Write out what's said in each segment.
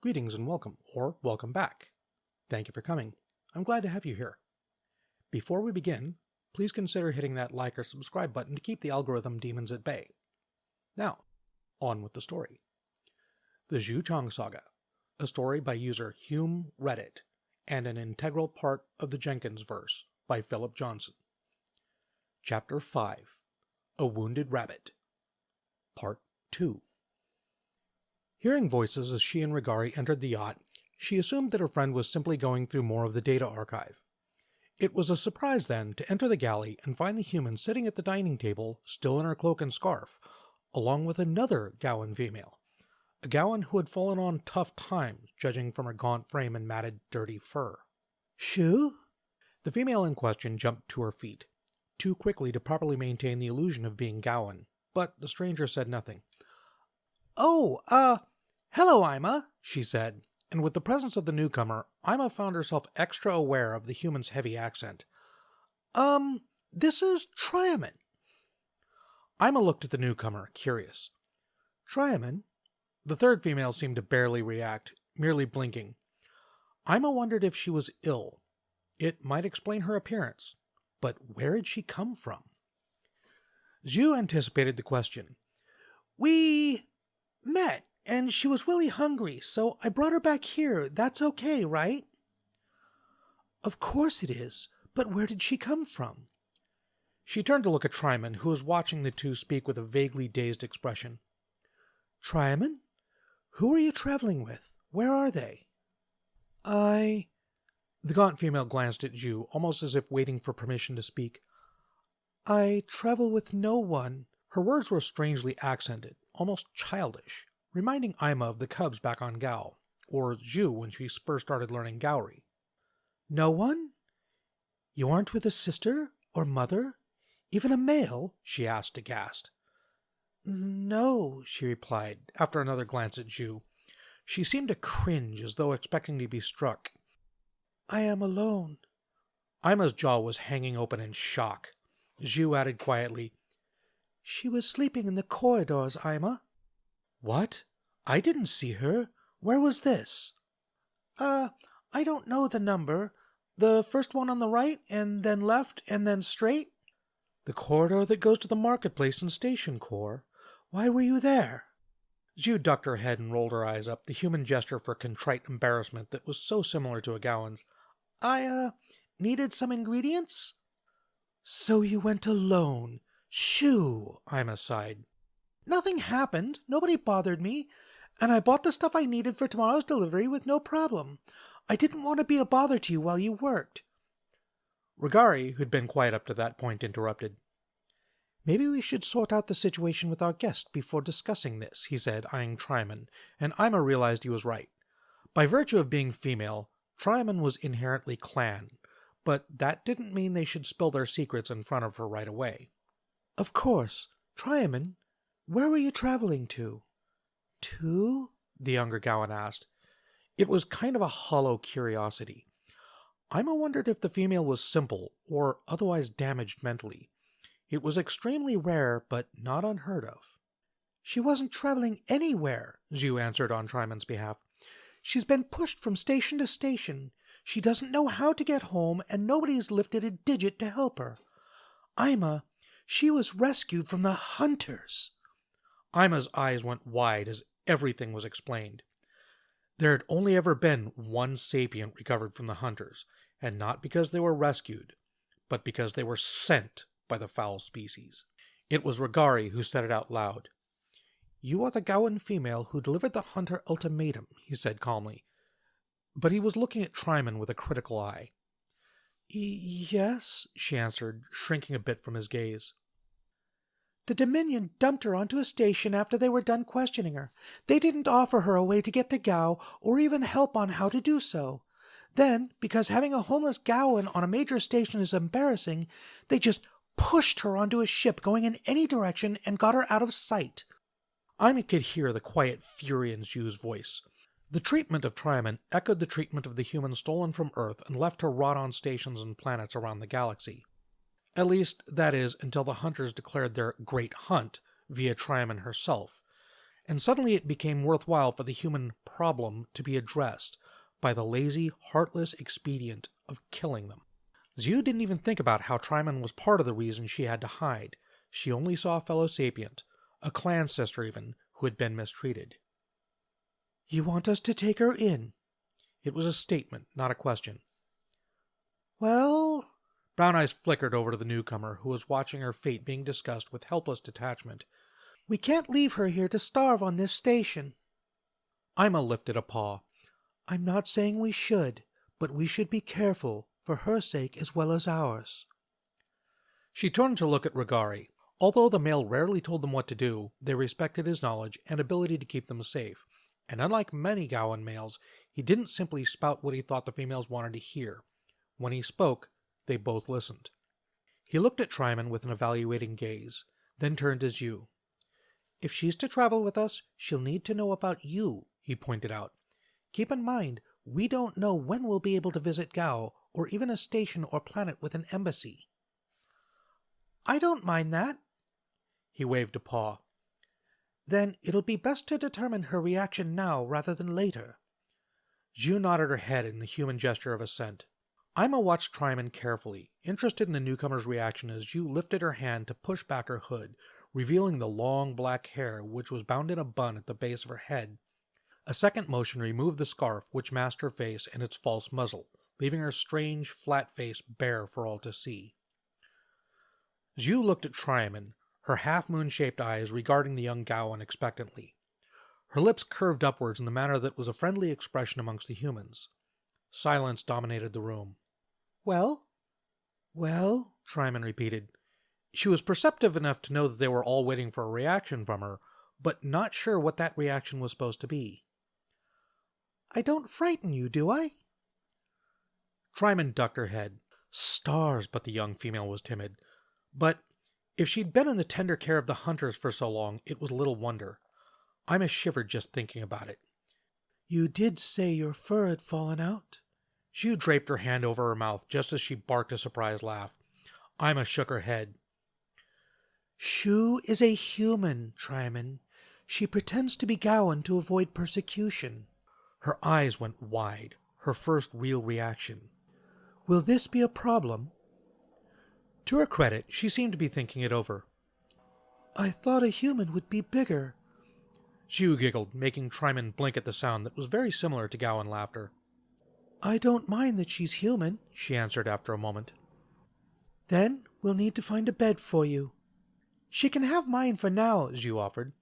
Greetings and welcome, or welcome back. Thank you for coming. I'm glad to have you here. Before we begin, please consider hitting that like or subscribe button to keep the algorithm demons at bay. Now, on with the story. The Xiu Chang Saga, a story by user Hume Reddit, and an integral part of the Jenkinsverse by Phillip Johnson. Chapter 5, A Wounded Rabbit, Part 2. Hearing voices as she and Rigari entered the yacht, she assumed that her friend was simply going through more of the data archive. It was a surprise, then, to enter the galley and find the human sitting at the dining table, still in her cloak and scarf, along with another Gaoian female. A Gaoian who had fallen on tough times, judging from her gaunt frame and matted, dirty fur. "Xiu?" The female in question jumped to her feet, too quickly to properly maintain the illusion of being Gaoian, but the stranger said nothing. "Oh, hello, Ima," she said, and with the presence of the newcomer, Ima found herself extra aware of the human's heavy accent. This is Triymin." Ima looked at the newcomer, curious. "Triymin?" The third female seemed to barely react, merely blinking. Ima wondered if she was ill. It might explain her appearance, but where had she come from? Xiu anticipated the question. "We met, and she was really hungry, so I brought her back here. That's okay, right?" "Of course it is, but where did she come from?" She turned to look at Triymin, who was watching the two speak with a vaguely dazed expression. "Triymin? Who are you traveling with? Where are they?" The gaunt female glanced at Xiu, almost as if waiting for permission to speak. "I travel with no one." Her words were strangely accented, almost childish, reminding Ima of the cubs back on Gao, or Xiu when she first started learning Gaori. "No one? You aren't with a sister or mother? Even a male?" she asked, aghast. "No," she replied, after another glance at Xiu. She seemed to cringe as though expecting to be struck. "I am alone." Ima's jaw was hanging open in shock. Xiu added quietly, "She was sleeping in the corridors, Ima." "What? I didn't see her. Where was this?" I don't know the number. The first one on the right, and then left, and then straight." "The corridor that goes to the marketplace and station core. Why were you there?" Xiu ducked her head and rolled her eyes up, the human gesture for contrite embarrassment that was so similar to a Gaoan's. I needed some ingredients." "So you went alone. Shoo," Ima sighed. "Nothing happened. Nobody bothered me. And I bought the stuff I needed for tomorrow's delivery with no problem. I didn't want to be a bother to you while you worked." Rigari, who'd been quiet up to that point, interrupted. "Maybe we should sort out the situation with our guest before discussing this," he said, eyeing Triymin, and Ima realized he was right. By virtue of being female, Triymin was inherently clan, but that didn't mean they should spill their secrets in front of her right away. "Of course. Triymin, where were you traveling to?" "To?" the younger Gaoan asked. It was kind of a hollow curiosity. Ima wondered if the female was simple or otherwise damaged mentally. It was extremely rare, but not unheard of. "She wasn't traveling anywhere," Xiu answered on Triymin's behalf. "She's been pushed from station to station. She doesn't know how to get home, and nobody's lifted a digit to help her. Ima, she was rescued from the hunters." Ima's eyes went wide as everything was explained. There had only ever been one sapient recovered from the hunters, and not because they were rescued, but because they were sent by the foul species. It was Rigari who said it out loud. "You are the Gaoan female who delivered the hunter ultimatum," he said calmly. But he was looking at Triymin with a critical eye. "Yes," she answered, shrinking a bit from his gaze. "The Dominion dumped her onto a station after they were done questioning her. They didn't offer her a way to get to Gao, or even help on how to do so. Then, because having a homeless Gaoan on a major station is embarrassing, they just pushed her onto a ship going in any direction and got her out of sight." Ima could hear the quiet fury in Xiu's voice. The treatment of Triymin echoed the treatment of the human stolen from Earth and left to rot on stations and planets around the galaxy. At least, that is, until the hunters declared their great hunt via Triymin herself, and suddenly it became worthwhile for the human problem to be addressed by the lazy, heartless expedient of killing them. Xiu didn't even think about how Triymin was part of the reason she had to hide. She only saw a fellow sapient, a clan sister even, who had been mistreated. "You want us to take her in?" It was a statement, not a question. "Well..." Brown eyes flickered over to the newcomer, who was watching her fate being discussed with helpless detachment. "We can't leave her here to starve on this station." Ima lifted a paw. "I'm not saying we should, but we should be careful, for her sake as well as ours." She turned to look at Regari. Although the male rarely told them what to do, they respected his knowledge and ability to keep them safe, and unlike many Gaoian males, he didn't simply spout what he thought the females wanted to hear. When he spoke, they both listened. He looked at Triymin with an evaluating gaze, then turned to Xiu. "If she's to travel with us, she'll need to know about you," he pointed out. "Keep in mind, we don't know when we'll be able to visit Gao, or even a station or planet with an embassy." "I don't mind that." He waved a paw. "Then it'll be best to determine her reaction now rather than later." Xiu nodded her head in the human gesture of assent. Ima watched Triymin carefully, interested in the newcomer's reaction as Xiu lifted her hand to push back her hood, revealing the long black hair which was bound in a bun at the base of her head. A second motion removed the scarf which masked her face and its false muzzle, leaving her strange, flat face bare for all to see. Xiu looked at Triymin, her half-moon-shaped eyes regarding the young Gaoian expectantly. Her lips curved upwards in the manner that was a friendly expression amongst the humans. Silence dominated the room. "Well?" "Well?" Triymin repeated. She was perceptive enough to know that they were all waiting for a reaction from her, but not sure what that reaction was supposed to be. "I don't frighten you, do I?" Triymin ducked her head. Stars, but the young female was timid. But if she'd been in the tender care of the hunters for so long, it was little wonder. Ima shivered just thinking about it. "You did say your fur had fallen out?" Xiu draped her hand over her mouth just as she barked a surprised laugh. Ima shook her head. "Xiu is a human, Triymin. She pretends to be Gaoian to avoid persecution." Her eyes went wide, her first real reaction. "Will this be a problem?" To her credit, she seemed to be thinking it over. "I thought a human would be bigger." Xiu giggled, making Triymin blink at the sound that was very similar to Gaoian laughter. "I don't mind that she's human," she answered after a moment. "Then we'll need to find a bed for you." "She can have mine for now," Xiu offered.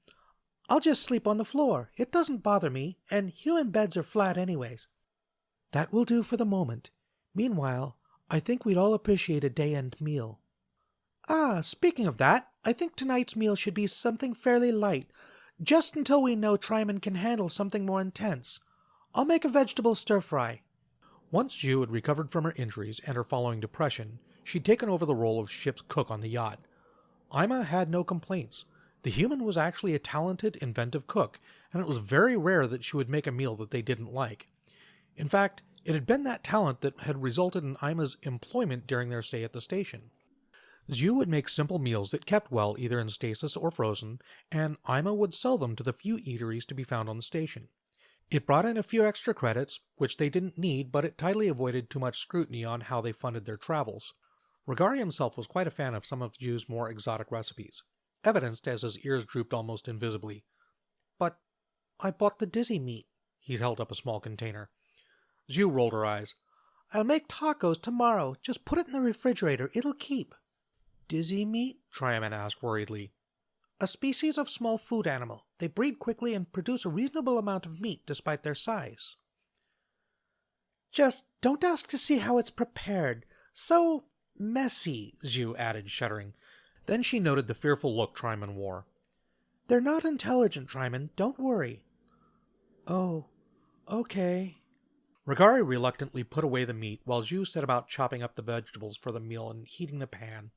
"I'll just sleep on the floor. It doesn't bother me, and human beds are flat anyways." "That will do for the moment. Meanwhile, I think we'd all appreciate a day-end meal." "Ah, speaking of that, I think tonight's meal should be something fairly light, just until we know Triymin can handle something more intense. I'll make a vegetable stir-fry." Once Xiu had recovered from her injuries and her following depression, she'd taken over the role of ship's cook on the yacht. Ima had no complaints. The human was actually a talented, inventive cook, and it was very rare that she would make a meal that they didn't like. In fact, it had been that talent that had resulted in Ima's employment during their stay at the station. Xiu would make simple meals that kept well either in stasis or frozen, and Ima would sell them to the few eateries to be found on the station. It brought in a few extra credits, which they didn't need, but it tightly avoided too much scrutiny on how they funded their travels. Regari himself was quite a fan of some of Xiu's more exotic recipes, evidenced as his ears drooped almost invisibly. "But I bought the dizzy meat." He held up a small container. Xiu rolled her eyes. "I'll make tacos tomorrow. Just put it in the refrigerator. It'll keep." "Dizzy meat?" Triymin asked worriedly. "A species of small food animal. They breed quickly and produce a reasonable amount of meat despite their size." "Just don't ask to see how it's prepared. So messy," Xiu added, shuddering. Then she noted the fearful look Triymin wore. "They're not intelligent, Triymin. Don't worry." "Oh, okay." Regari reluctantly put away the meat while Xiu set about chopping up the vegetables for the meal and heating the pan.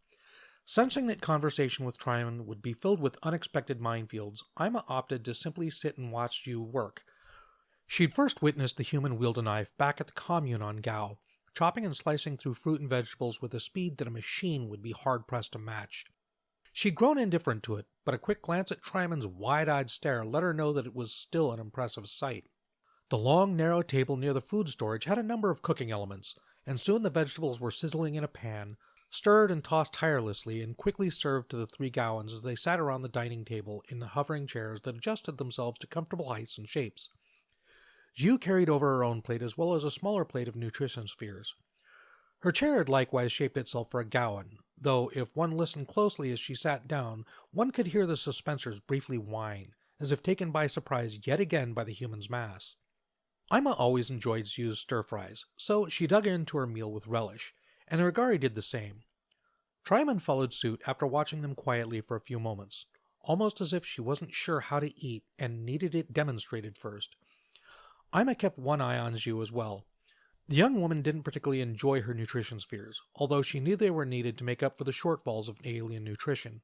Sensing that conversation with Trian would be filled with unexpected minefields, Ima opted to simply sit and watch Xiu work. She'd first witnessed the human wield a knife back at the commune on Gao, chopping and slicing through fruit and vegetables with a speed that a machine would be hard-pressed to match. She'd grown indifferent to it, but a quick glance at Triman's wide-eyed stare let her know that it was still an impressive sight. The long, narrow table near the food storage had a number of cooking elements, and soon the vegetables were sizzling in a pan, stirred and tossed tirelessly, and quickly served to the three Gaoians as they sat around the dining table in the hovering chairs that adjusted themselves to comfortable heights and shapes. Xiu carried over her own plate as well as a smaller plate of nutrition spheres. Her chair had likewise shaped itself for a Gaoian, though if one listened closely as she sat down, one could hear the suspensors briefly whine, as if taken by surprise yet again by the human's mass. Ima always enjoyed Xiu's stir-fries, so she dug into her meal with relish, and Rigari did the same. Triymin followed suit after watching them quietly for a few moments, almost as if she wasn't sure how to eat and needed it demonstrated first. Ima kept one eye on Xiu as well. The young woman didn't particularly enjoy her nutrition spheres, although she knew they were needed to make up for the shortfalls of alien nutrition.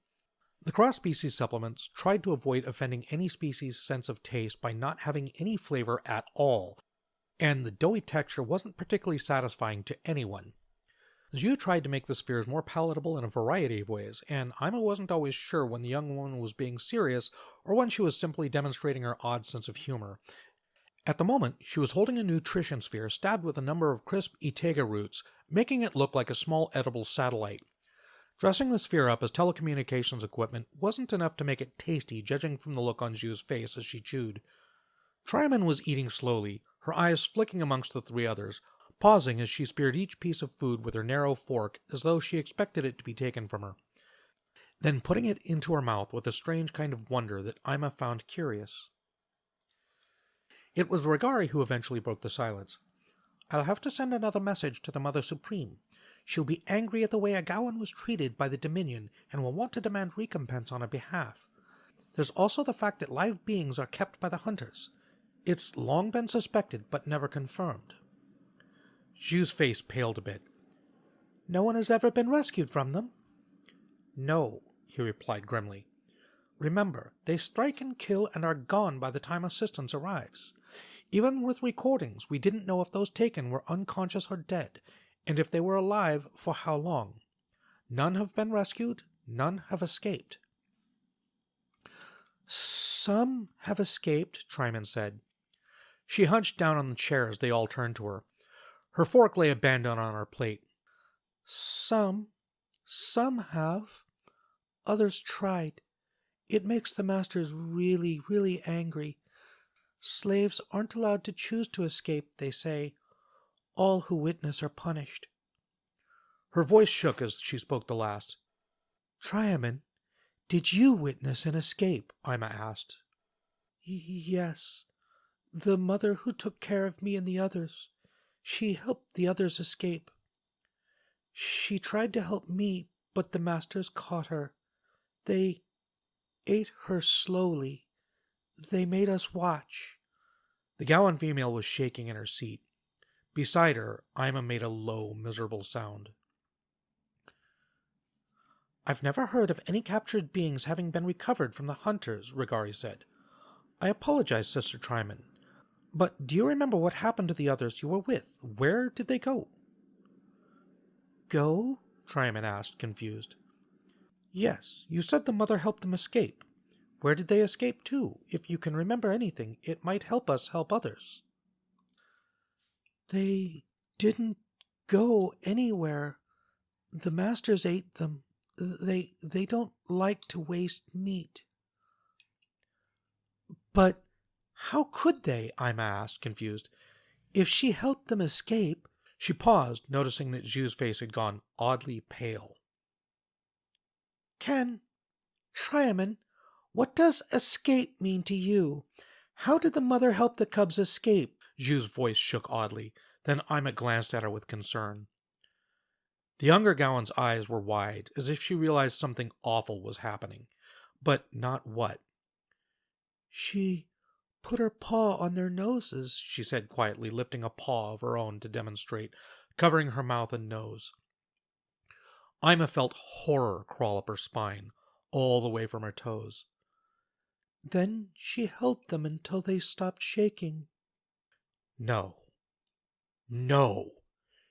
The cross-species supplements tried to avoid offending any species' sense of taste by not having any flavor at all, and the doughy texture wasn't particularly satisfying to anyone. Xiu tried to make the spheres more palatable in a variety of ways, and Ima wasn't always sure when the young woman was being serious or when she was simply demonstrating her odd sense of humor. At the moment, she was holding a nutrition sphere stabbed with a number of crisp Itega roots, making it look like a small edible satellite. Dressing the sphere up as telecommunications equipment wasn't enough to make it tasty, judging from the look on Xiu's face as she chewed. Triymin was eating slowly, her eyes flicking amongst the three others, pausing as she speared each piece of food with her narrow fork as though she expected it to be taken from her, then putting it into her mouth with a strange kind of wonder that Ima found curious. It was Rigari who eventually broke the silence. "I'll have to send another message to the Mother Supreme. She'll be angry at the way a Gaoian was treated by the Dominion and will want to demand recompense on her behalf. There's also the fact that live beings are kept by the hunters. It's long been suspected, but never confirmed." Xiu's face paled a bit. "No one has ever been rescued from them?" "No," he replied grimly. "Remember, they strike and kill and are gone by the time assistance arrives. Even with recordings, we didn't know if those taken were unconscious or dead, and if they were alive, for how long. None have been rescued, none have escaped." "Some have escaped," Triymin said. She hunched down on the chair as they all turned to her. Her fork lay abandoned on her plate. Some have. Others tried. It makes the masters really, really angry. Slaves aren't allowed to choose to escape, they say. All who witness are punished." Her voice shook as she spoke the last. "Triymin, did you witness an escape?" Ima asked. "Yes. The mother who took care of me and the others. She helped the others escape. She tried to help me, but the masters caught her. They ate her slowly. They made us watch." The Gaoian female was shaking in her seat. Beside her, Ima made a low, miserable sound. "I've never heard of any captured beings having been recovered from the hunters," Rigari said. "I apologize, Sister Triymin. But do you remember what happened to the others you were with? Where did they go?" "Go?" Triymin asked, confused. "Yes, you said the mother helped them escape. Where did they escape to? If you can remember anything, it might help us help others." "They didn't go anywhere. The masters ate them. They don't like to waste meat." "But how could they?" Ima asked, confused. "If she helped them escape—" She paused, noticing that Xiu's face had gone oddly pale. Triymin, what does escape mean to you? How did the mother help the cubs escape?" Xiu's voice shook oddly. Then Ima glanced at her with concern. The younger Gaoian's eyes were wide, as if she realized something awful was happening. But not what. "She put her paw on their noses," she said quietly, lifting a paw of her own to demonstrate, covering her mouth and nose. Ima felt horror crawl up her spine, all the way from her toes. "Then she held them until they stopped shaking." No.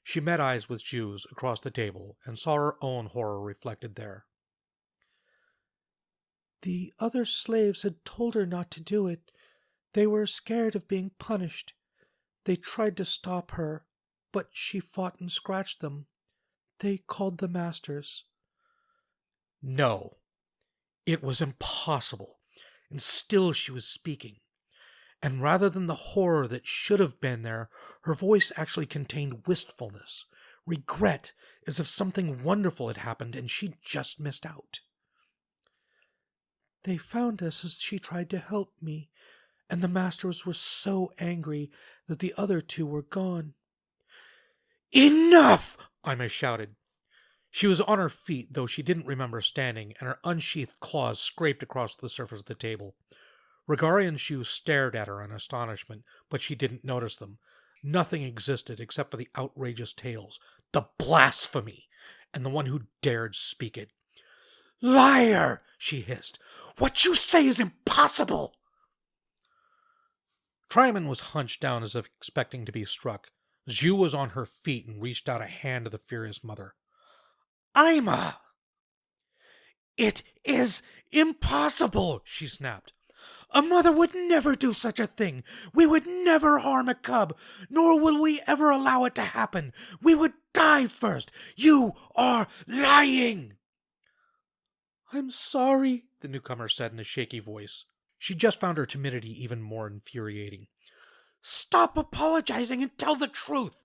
She met eyes with Xiu's across the table and saw her own horror reflected there. The other slaves had told her not to do it. They were scared of being punished. They tried to stop her, but she fought and scratched them. They called the masters. No, it was impossible, and still she was speaking. And rather than the horror that should have been there, her voice actually contained wistfulness, regret, as if something wonderful had happened and she'd just missed out. They found us as she tried to help me, and the masters were so angry that the other two were gone. Enough! Ima shouted. She was on her feet, though she didn't remember standing, and her unsheathed claws scraped across the surface of the table. Regari and Xiu stared at her in astonishment, but she didn't notice them. Nothing existed except for the outrageous tales, the blasphemy, and the one who dared speak it. Liar! She hissed. What you say is impossible! Triymin was hunched down as if expecting to be struck. Xiu was on her feet and reached out a hand to the furious mother. Ima! It is impossible, she snapped. A mother would never do such a thing. We would never harm a cub, nor will we ever allow it to happen. We would die first. You are lying! I'm sorry, the newcomer said in a shaky voice. She just found her timidity even more infuriating. Stop apologizing and tell the truth.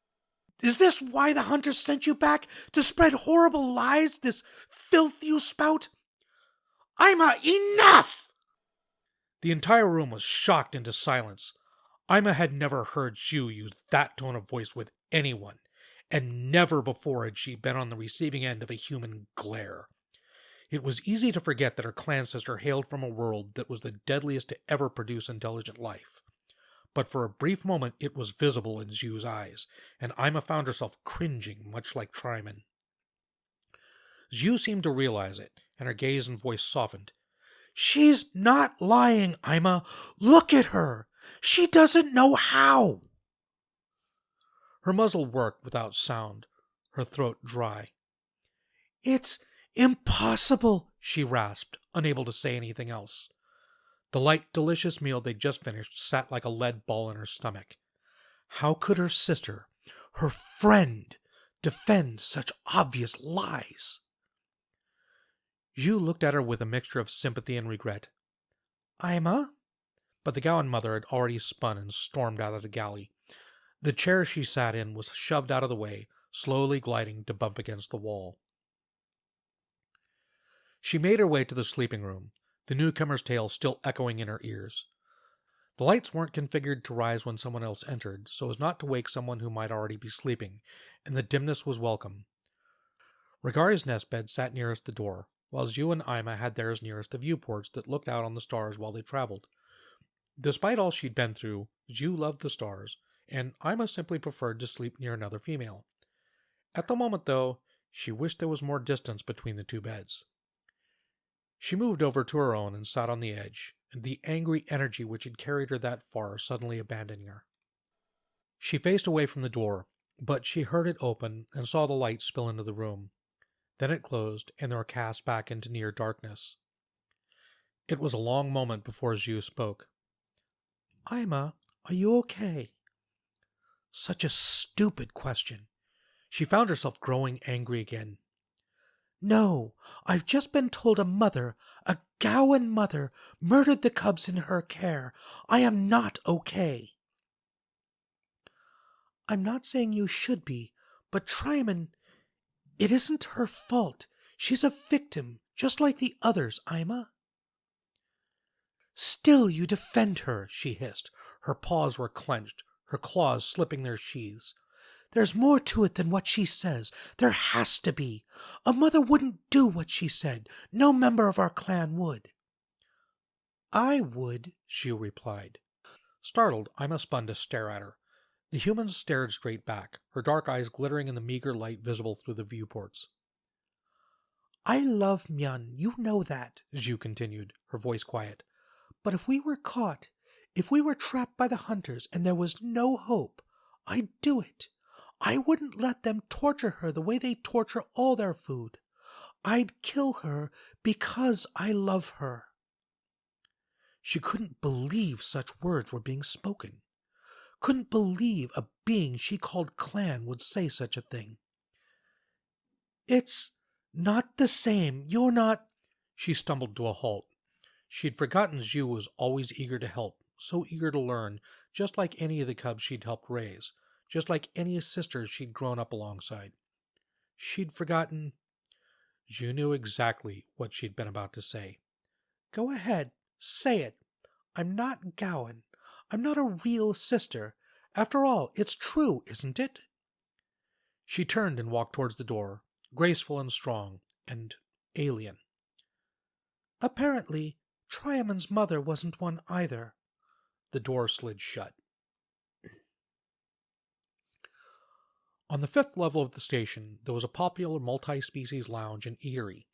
Is this why the hunters sent you back? To spread horrible lies, this filth you spout? Ima, enough! The entire room was shocked into silence. Ima had never heard Xiu use that tone of voice with anyone, and never before had she been on the receiving end of a human glare. It was easy to forget that her clan sister hailed from a world that was the deadliest to ever produce intelligent life. But for a brief moment it was visible in Xiu's eyes, and Ima found herself cringing, much like Triymin. Xiu seemed to realize it, and her gaze and voice softened. She's not lying, Ima. Look at her. She doesn't know how. Her muzzle worked without sound, her throat dry. It's impossible, she rasped, unable to say anything else. The light, delicious meal they'd just finished sat like a lead ball in her stomach. How could her sister, her friend, defend such obvious lies? Xiu looked at her with a mixture of sympathy and regret. Ima? But the Gaoian mother had already spun and stormed out of the galley. The chair she sat in was shoved out of the way, slowly gliding to bump against the wall. She made her way to the sleeping room, the newcomer's tale still echoing in her ears. The lights weren't configured to rise when someone else entered, so as not to wake someone who might already be sleeping, and the dimness was welcome. Regari's nest bed sat nearest the door, while Xiu and Ima had theirs nearest the viewports that looked out on the stars while they traveled. Despite all she'd been through, Xiu loved the stars, and Ima simply preferred to sleep near another female. At the moment, though, she wished there was more distance between the two beds. She moved over to her own and sat on the edge, and the angry energy which had carried her that far suddenly abandoning her. She faced away from the door, but she heard it open and saw the light spill into the room. Then it closed, and they were cast back into near darkness. It was a long moment before Xiu spoke. Ima, are you okay? Such a stupid question. She found herself growing angry again. No, I've just been told a Gaoian mother, murdered the cubs in her care. I am not okay. I'm not saying you should be, but Triymin, it isn't her fault. She's a victim, just like the others, Ima. Still you defend her, she hissed. Her paws were clenched, her claws slipping their sheaths. There's more to it than what she says. There has to be. A mother wouldn't do what she said. No member of our clan would. I would, Xiu replied. Startled, Ima spun to stare at her. The human stared straight back, her dark eyes glittering in the meager light visible through the viewports. I love Myan, you know that, Xiu continued, her voice quiet. But if we were caught, if we were trapped by the hunters and there was no hope, I'd do it. I wouldn't let them torture her the way they torture all their food. I'd kill her because I love her. She couldn't believe such words were being spoken. Couldn't believe a being she called clan would say such a thing. "It's not the same. You're not—" She stumbled to a halt. She'd forgotten Xiu was always eager to help, so eager to learn, just like any of the cubs she'd helped raise, just like any sisters she'd grown up alongside. She'd forgotten... Xiu knew exactly what she'd been about to say. "Go ahead, say it. I'm not Gaoian. I'm not a real sister. After all, it's true, isn't it?" She turned and walked towards the door, graceful and strong, and alien. "Apparently, Triymin's mother wasn't one either." The door slid shut. On the 5th level of the station, there was a popular multi-species lounge and eatery.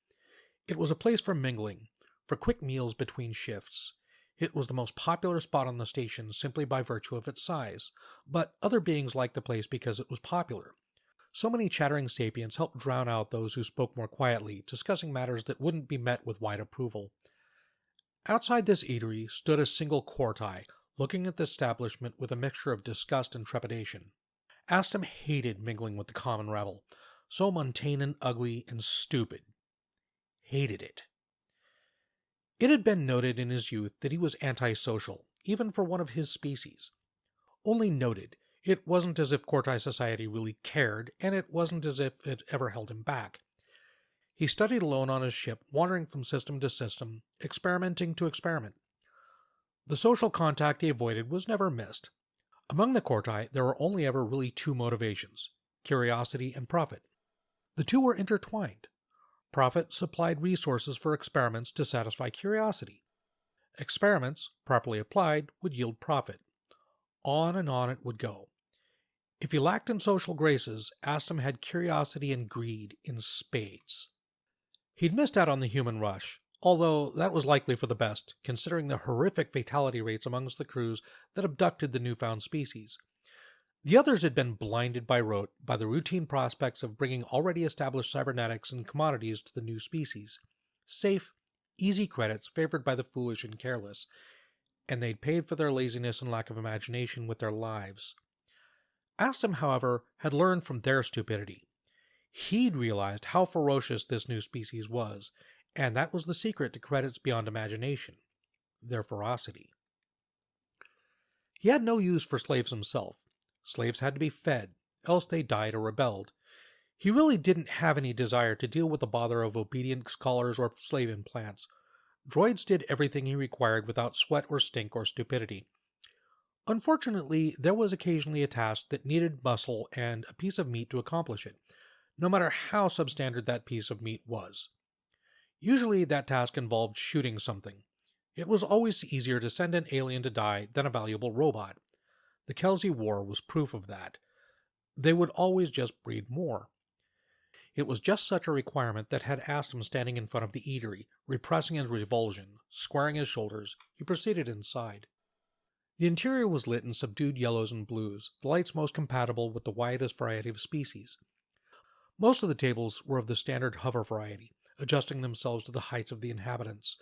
It was a place for mingling, for quick meals between shifts. It was the most popular spot on the station simply by virtue of its size, but other beings liked the place because it was popular. So many chattering sapients helped drown out those who spoke more quietly, discussing matters that wouldn't be met with wide approval. Outside this eatery stood a single Corti, looking at the establishment with a mixture of disgust and trepidation. Astum hated mingling with the common rabble, so mundane and ugly and stupid. Hated it. It had been noted in his youth that he was antisocial, even for one of his species. Only noted. It wasn't as if Corti society really cared, and it wasn't as if it ever held him back. He studied alone on his ship, wandering from system to system, experimenting to experiment. The social contact he avoided was never missed. Among the Corti, there were only ever really two motivations: curiosity and profit. The two were intertwined. Profit supplied resources for experiments to satisfy curiosity. Experiments, properly applied, would yield profit. On and on it would go. If he lacked in social graces, Astum had curiosity and greed in spades. He'd missed out on the human rush, although that was likely for the best, considering the horrific fatality rates amongst the crews that abducted the newfound species. The others had been blinded by rote by the routine prospects of bringing already established cybernetics and commodities to the new species. Safe, easy credits favored by the foolish and careless, and they'd paid for their laziness and lack of imagination with their lives. Astum, however, had learned from their stupidity. He'd realized how ferocious this new species was, and that was the secret to credits beyond imagination: their ferocity. He had no use for slaves himself. Slaves had to be fed, else they died or rebelled. He really didn't have any desire to deal with the bother of obedient scholars or slave implants. Droids did everything he required without sweat or stink or stupidity. Unfortunately, there was occasionally a task that needed muscle and a piece of meat to accomplish it, no matter how substandard that piece of meat was. Usually that task involved shooting something. It was always easier to send an alien to die than a valuable robot. The Kelsey War was proof of that. They would always just breed more. It was just such a requirement that had Astum standing in front of the eatery, repressing his revulsion, squaring his shoulders. He proceeded inside. The interior was lit in subdued yellows and blues, the lights most compatible with the widest variety of species. Most of the tables were of the standard hover variety, adjusting themselves to the heights of the inhabitants.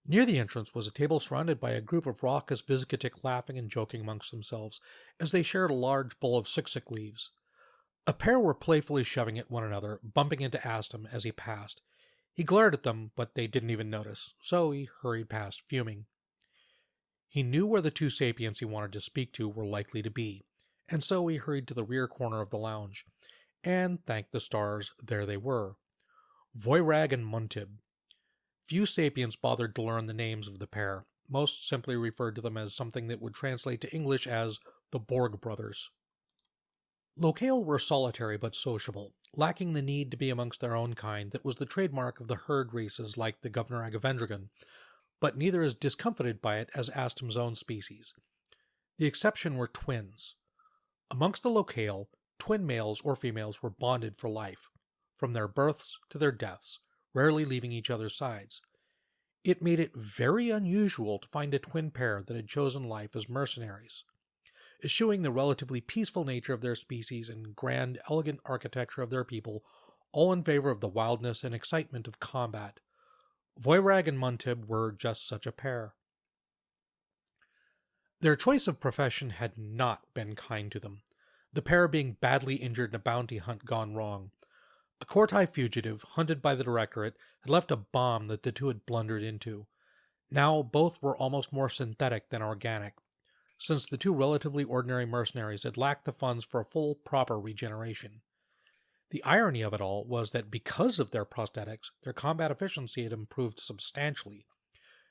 Near the entrance was a table surrounded by a group of raucous Vizcatic laughing and joking amongst themselves as they shared a large bowl of suksik leaves. A pair were playfully shoving at one another, bumping into Astum as he passed. He glared at them, but they didn't even notice, so he hurried past, fuming. He knew where the two sapients he wanted to speak to were likely to be, and so he hurried to the rear corner of the lounge. And, thank the stars, there they were. Voirag and Muntib. Few sapients bothered to learn the names of the pair. Most simply referred to them as something that would translate to English as the Borg brothers. Locale were solitary but sociable, lacking the need to be amongst their own kind that was the trademark of the herd races like the Governor Agavendragon, but neither as discomfited by it as Astum's own species. The exception were twins. Amongst the locale, twin males or females were bonded for life, from their births to their deaths, rarely leaving each other's sides. It made it very unusual to find a twin pair that had chosen life as mercenaries. Eschewing the relatively peaceful nature of their species and grand, elegant architecture of their people, all in favor of the wildness and excitement of combat. Voirag and Muntib were just such a pair. Their choice of profession had not been kind to them, the pair being badly injured in a bounty hunt gone wrong. A Corti fugitive, hunted by the Directorate, had left a bomb that the two had blundered into. Now both were almost more synthetic than organic, since the two relatively ordinary mercenaries had lacked the funds for a full, proper regeneration. The irony of it all was that because of their prosthetics, their combat efficiency had improved substantially.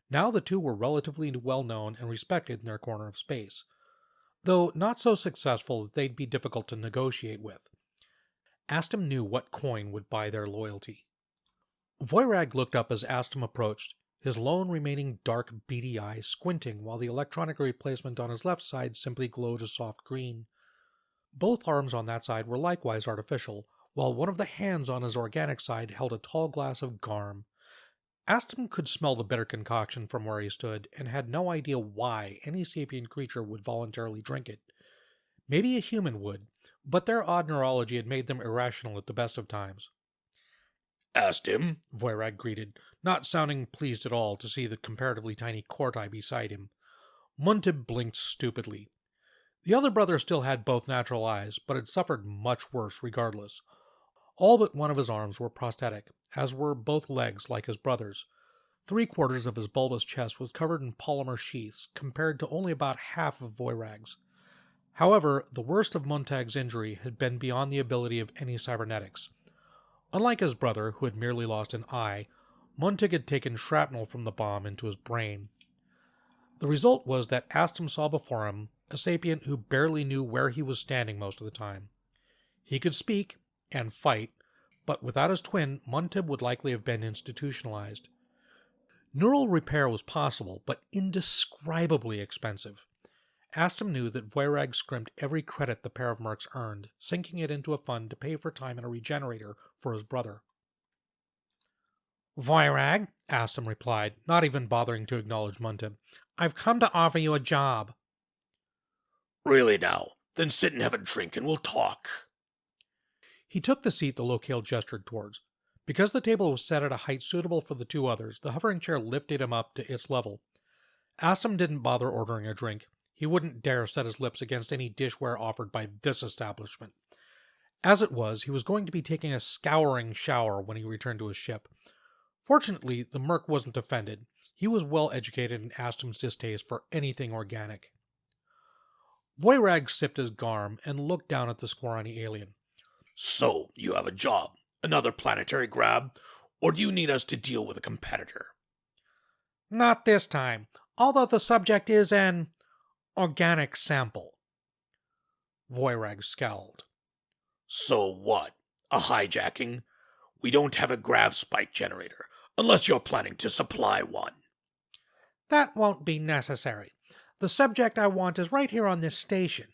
Now the two were relatively well known and respected in their corner of space, though not so successful that they'd be difficult to negotiate with. Astum knew what coin would buy their loyalty. Voyrag looked up as Astum approached, his lone remaining dark, beady eye squinting while the electronic replacement on his left side simply glowed a soft green. Both arms on that side were likewise artificial, while one of the hands on his organic side held a tall glass of garm. Aston could smell the bitter concoction from where he stood, and had no idea why any sapient creature would voluntarily drink it. Maybe a human would, but their odd neurology had made them irrational at the best of times. "Asked him," Voyrag greeted, not sounding pleased at all to see the comparatively tiny Corti beside him. Muntib blinked stupidly. The other brother still had both natural eyes, but had suffered much worse regardless. All but one of his arms were prosthetic, as were both legs like his brother's. 3/4 of his bulbous chest was covered in polymer sheaths, compared to only about half of Voyrag's. However, the worst of Muntag's injury had been beyond the ability of any cybernetics. Unlike his brother, who had merely lost an eye, Muntag had taken shrapnel from the bomb into his brain. The result was that Astum saw before him a sapient who barely knew where he was standing most of the time. He could speak and fight, but without his twin, Muntib would likely have been institutionalized. Neural repair was possible, but indescribably expensive. Astum knew that Voyrag scrimped every credit the pair of mercs earned, sinking it into a fund to pay for time in a regenerator for his brother. "Voyrag," Astum replied, not even bothering to acknowledge Muntib, "I've come to offer you a job." "Really now? Then sit and have a drink and we'll talk." He took the seat the locale gestured towards. Because the table was set at a height suitable for the two others, the hovering chair lifted him up to its level. Astum didn't bother ordering a drink. He wouldn't dare set his lips against any dishware offered by this establishment. As it was, he was going to be taking a scouring shower when he returned to his ship. Fortunately, the merc wasn't offended. He was well educated in Astum's distaste for anything organic. Voyrag sipped his garm and looked down at the scrawny alien. "So, you have a job? Another planetary grab? Or do you need us to deal with a competitor?" "Not this time, although the subject is an organic sample." Voyrag scowled. "So what? A hijacking? We don't have a grav spike generator, unless you're planning to supply one." "That won't be necessary. The subject I want is right here on this station."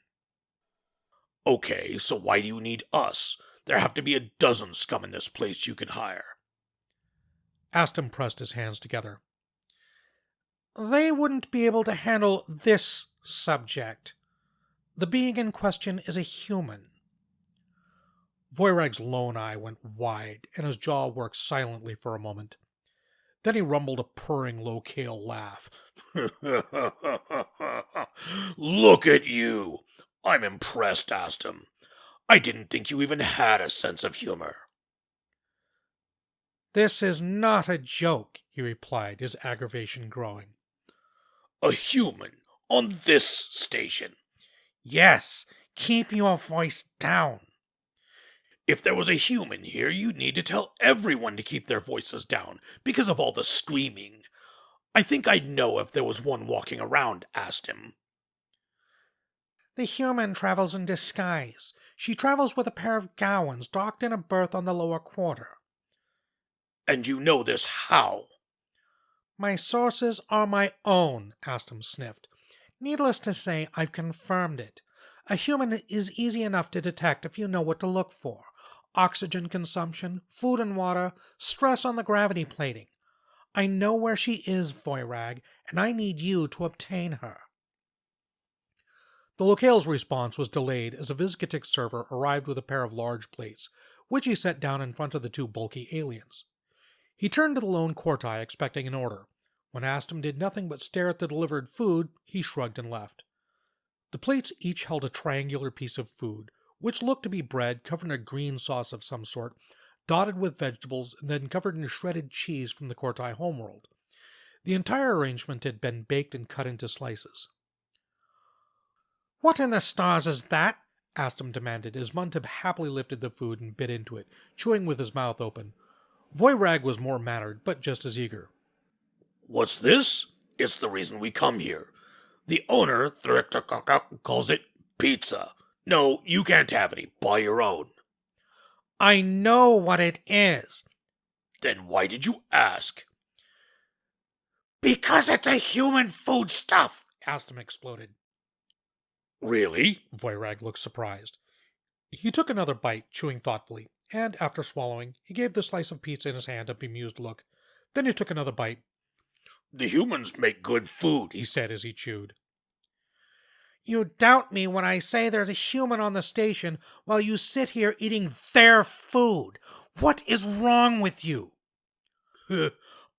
"Okay, so why do you need us? There have to be a dozen scum in this place you can hire." Astum pressed his hands together. "They wouldn't be able to handle this subject. The being in question is a human." Voyrag's lone eye went wide, and his jaw worked silently for a moment. Then he rumbled a purring locale laugh. "Look at you! I'm impressed, Astum. I didn't think you even had a sense of humor." "This is not a joke," he replied, his aggravation growing. "A human on this station?" "Yes, keep your voice down." "If there was a human here, you'd need to tell everyone to keep their voices down because of all the screaming. I think I'd know if there was one walking around," Astum. "The human travels in disguise. She travels with a pair of Gaoians docked in a berth on the lower quarter." "And you know this how?" "My sources are my own," Astum sniffed. "Needless to say, I've confirmed it. A human is easy enough to detect if you know what to look for. Oxygen consumption, food and water, stress on the gravity plating. I know where she is, Voyrag, and I need you to obtain her." The locale's response was delayed as a Vizcatic server arrived with a pair of large plates, which he set down in front of the two bulky aliens. He turned to the lone Corti expecting an order. When Astum did nothing but stare at the delivered food, he shrugged and left. The plates each held a triangular piece of food, which looked to be bread covered in a green sauce of some sort, dotted with vegetables, and then covered in shredded cheese from the Corti homeworld. The entire arrangement had been baked and cut into slices. "What in the stars is that?" Astum demanded, as Muntib happily lifted the food and bit into it, chewing with his mouth open. Voyrag was more mannered, but just as eager. "What's this? It's the reason we come here. The owner calls it pizza. No, you can't have any. Buy your own." "I know what it is." "Then why did you ask?" "Because it's a human foodstuff," Astum exploded. "Really?" Voyrag looked surprised. He took another bite, chewing thoughtfully, and after swallowing, he gave the slice of pizza in his hand a bemused look. Then he took another bite. "The humans make good food," he said as he chewed. "You doubt me when I say there's a human on the station while you sit here eating their food. What is wrong with you?"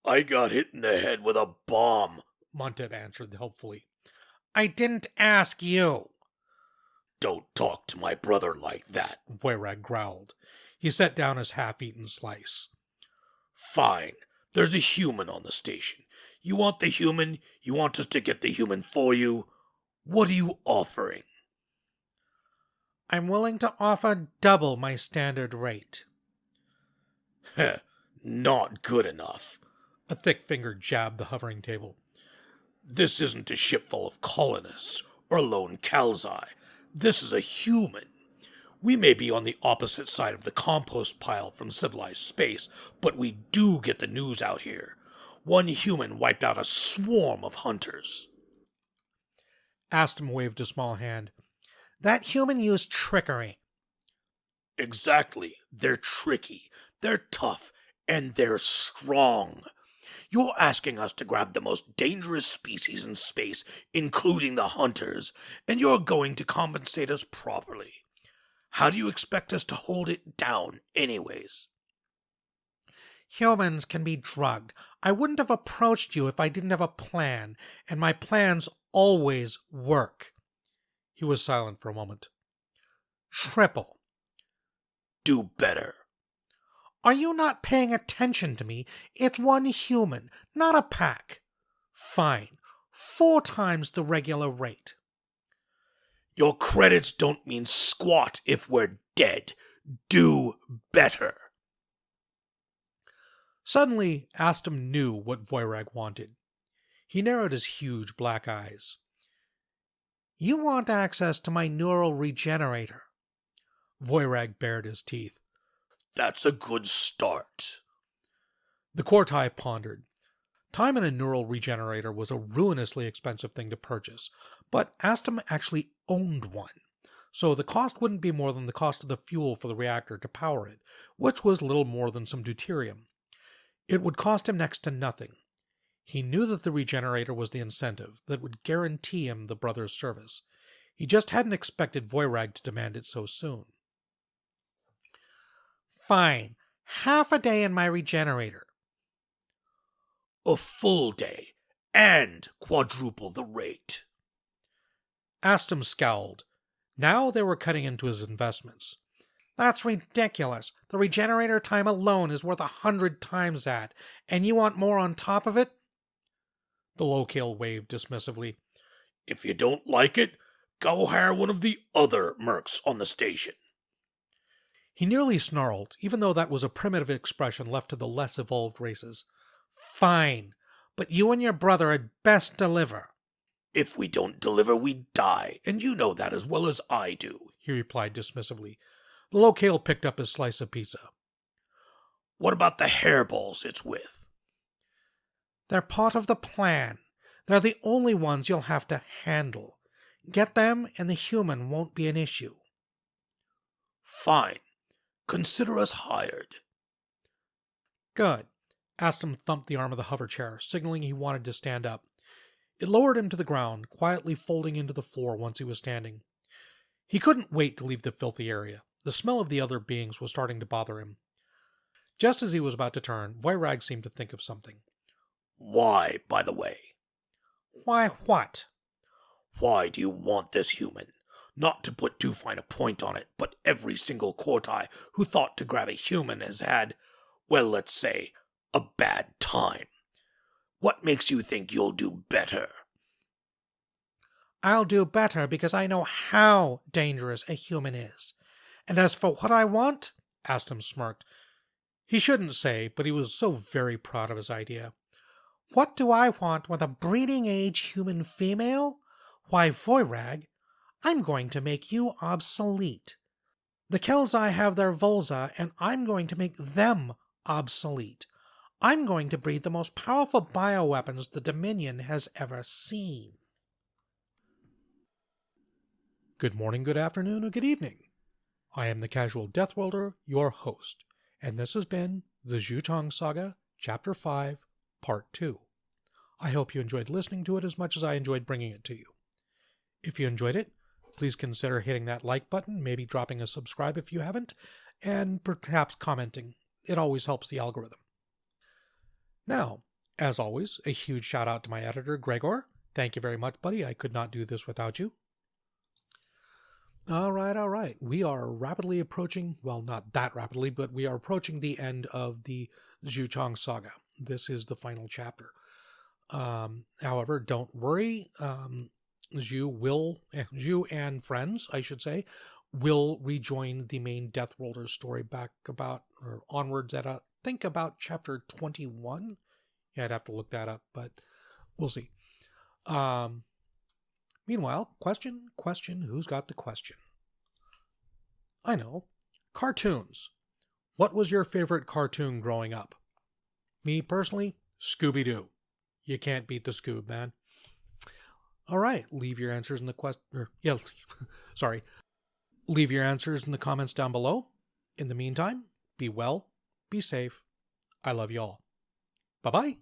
"I got hit in the head with a bomb," Muntib answered helpfully. "I didn't ask you." "Don't talk to my brother like that," Voyrag growled. He set down his half-eaten slice. "Fine. There's a human on the station. You want the human? You want us to get the human for you? What are you offering?" "I'm willing to offer double my standard rate." "Not good enough." A thick finger jabbed the hovering table. "This isn't a ship full of colonists or lone Calzi. This is a human. We may be on the opposite side of the compost pile from civilized space, but we do get the news out here. One human wiped out a swarm of hunters." Astum waved a small hand. "That human used trickery." "Exactly. They're tricky, they're tough, and they're strong. You're asking us to grab the most dangerous species in space, including the hunters, and you're going to compensate us properly. How do you expect us to hold it down, anyways?" "Humans can be drugged. I wouldn't have approached you if I didn't have a plan, and my plans always work." He was silent for a moment. "Triple." "Do better." "Are you not paying attention to me? It's one human, not a pack." "Fine. 4 times the regular rate." "Your credits don't mean squat if we're dead. Do better." Suddenly, Astum knew what Voyrag wanted. He narrowed his huge black eyes. "You want access to my neural regenerator." Voyrag bared his teeth. "That's a good start." The Corti pondered. Time in a neural regenerator was a ruinously expensive thing to purchase, but Astum actually owned one, so the cost wouldn't be more than the cost of the fuel for the reactor to power it, which was little more than some deuterium. It would cost him next to nothing. He knew that the regenerator was the incentive that would guarantee him the brother's service. He just hadn't expected Voyrag to demand it so soon. "Fine. Half a day in my regenerator." "A full day, and quadruple the rate." Astum scowled. Now they were cutting into his investments. "That's ridiculous. The regenerator time alone is worth 100 times that, and you want more on top of it?" The locale waved dismissively. "If you don't like it, go hire one of the other mercs on the station." He nearly snarled, even though that was a primitive expression left to the less evolved races. "Fine, but you and your brother had best deliver." "If we don't deliver, we die, and you know that as well as I do," he replied dismissively. The locale picked up his slice of pizza. "What about the hairballs it's with?" "They're part of the plan. They're the only ones you'll have to handle. Get them, and the human won't be an issue." "Fine. Consider us hired." "Good." Astum thumped the arm of the hover chair, signaling he wanted to stand up. It lowered him to the ground, quietly folding into the floor once he was standing. He couldn't wait to leave the filthy area. The smell of the other beings was starting to bother him. Just as he was about to turn, Voyrag seemed to think of something. Why, by the way? Why what? Why do you want this human? Not to put too fine a point on it, but every single Corti who thought to grab a human has had, well, let's say, a bad time. What makes you think you'll do better? I'll do better because I know how dangerous a human is. And as for what I want, Aston smirked. He shouldn't say, but he was so very proud of his idea. What do I want with a breeding-age human female? Why, Voirag, I'm going to make you obsolete. The Kelzai have their Volza, and I'm going to make them obsolete. I'm going to breed the most powerful bioweapons the Dominion has ever seen. Good morning, good afternoon, or good evening. I am the Casual Deathworlder, your host, and this has been the Xiu Chang Saga, Chapter 5, Part 2. I hope you enjoyed listening to it as much as I enjoyed bringing it to you. If you enjoyed it, please consider hitting that like button, maybe dropping a subscribe if you haven't, and perhaps commenting. It always helps the algorithm. Now, as always, a huge shout out to my editor, Gregor. Thank you very much, buddy. I could not do this without you. All right. We are rapidly approaching, well, not that rapidly, but we are approaching the end of the Xiu Chang Saga. This is the final chapter. However, don't worry. Xiu and friends, I should say, will rejoin the main Deathworlders story back about, or onwards at, think about chapter 21. Yeah, I'd have to look that up, but we'll see. Meanwhile, question, who's got the question? I know. Cartoons. What was your favorite cartoon growing up? Me, personally, Scooby-Doo. You can't beat the Scoob, man. All right, leave your answers in the leave your answers in the comments down below. In the meantime, be well, be safe. I love you all. Bye-bye.